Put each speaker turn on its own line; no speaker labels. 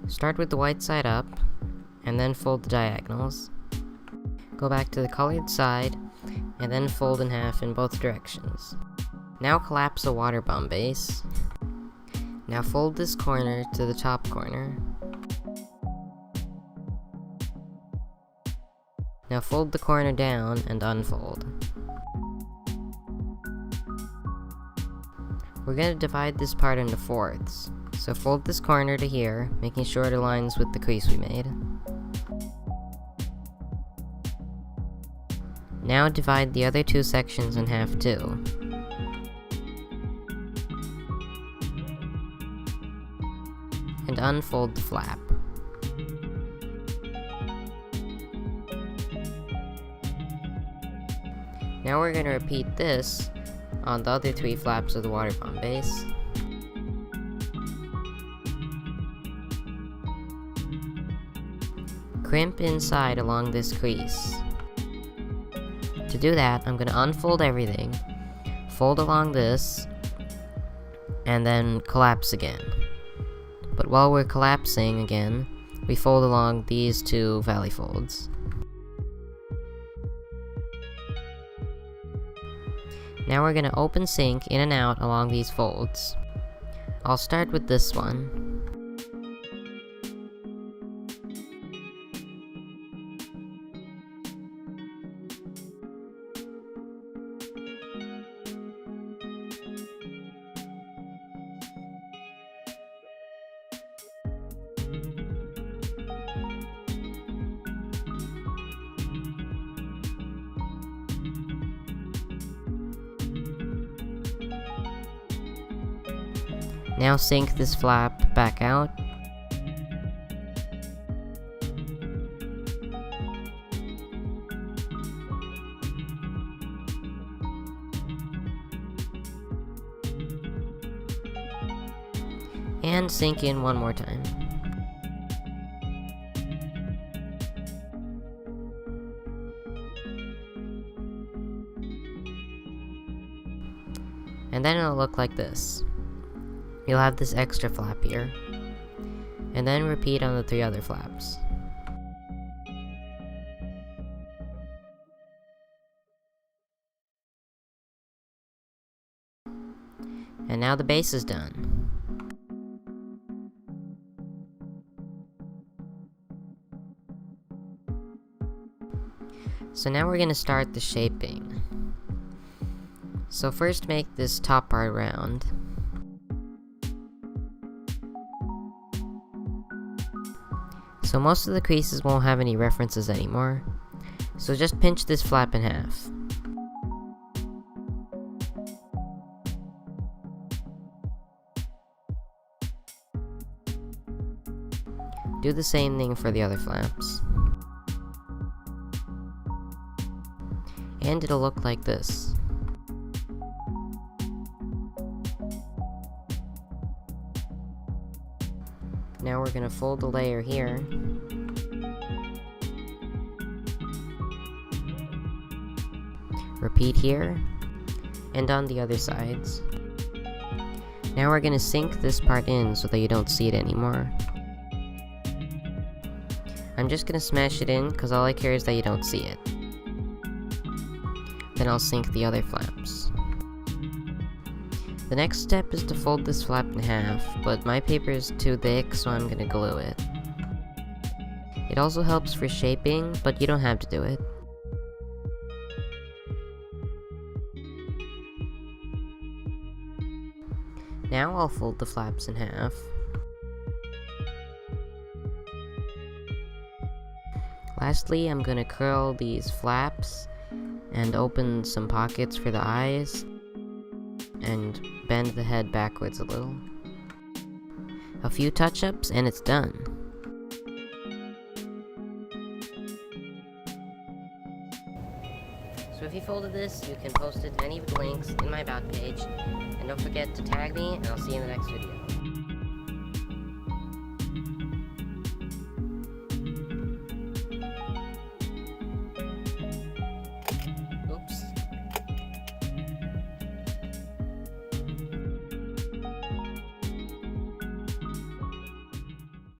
Start with the white side up, and then fold the diagonals. Go back to the colored side, and then fold in half in both directions. Now collapse a water bomb base. Now fold this corner to the top corner. Now fold the corner down and unfold. We're going to divide this part into fourths, so fold this corner to here, making sure it aligns with the crease we made. Now divide the other two sections in half too. And unfold the flap. Now we're going to repeat this on the other three flaps of the water bomb base. Crimp inside along this crease. To do that, I'm going to unfold everything, fold along this, and then collapse again. But while we're collapsing again, we fold along these two valley folds. Now we're going to open sync in and out along these folds. I'll start with this one. Now sync this flap back out. And sync in one more time. And then it'll look like this. You'll have this extra flap here, and then repeat on the three other flaps. And now the base is done. So now we're going to start the shaping. So first make this top part round. So most of the creases won't have any references anymore, so just pinch this flap in half. Do the same thing for the other flaps. And it'll look like this. Now we're going to fold the layer here. Repeat here, and on the other sides. Now we're going to sink this part in so that you don't see it anymore. I'm just going to smash it in because all I care is that you don't see it. Then I'll sink the other flaps. The next step is to fold this flap in half, but my paper is too thick, so I'm gonna glue it. It also helps for shaping, but you don't have to do it. Now I'll fold the flaps in half. Lastly, I'm gonna curl these flaps and open some pockets for the eyes, and bend the head backwards a little. A few touch-ups and it's done. So if you folded this, you can post it to any of the links in my about page, and don't forget to tag me, and I'll see you in the next video.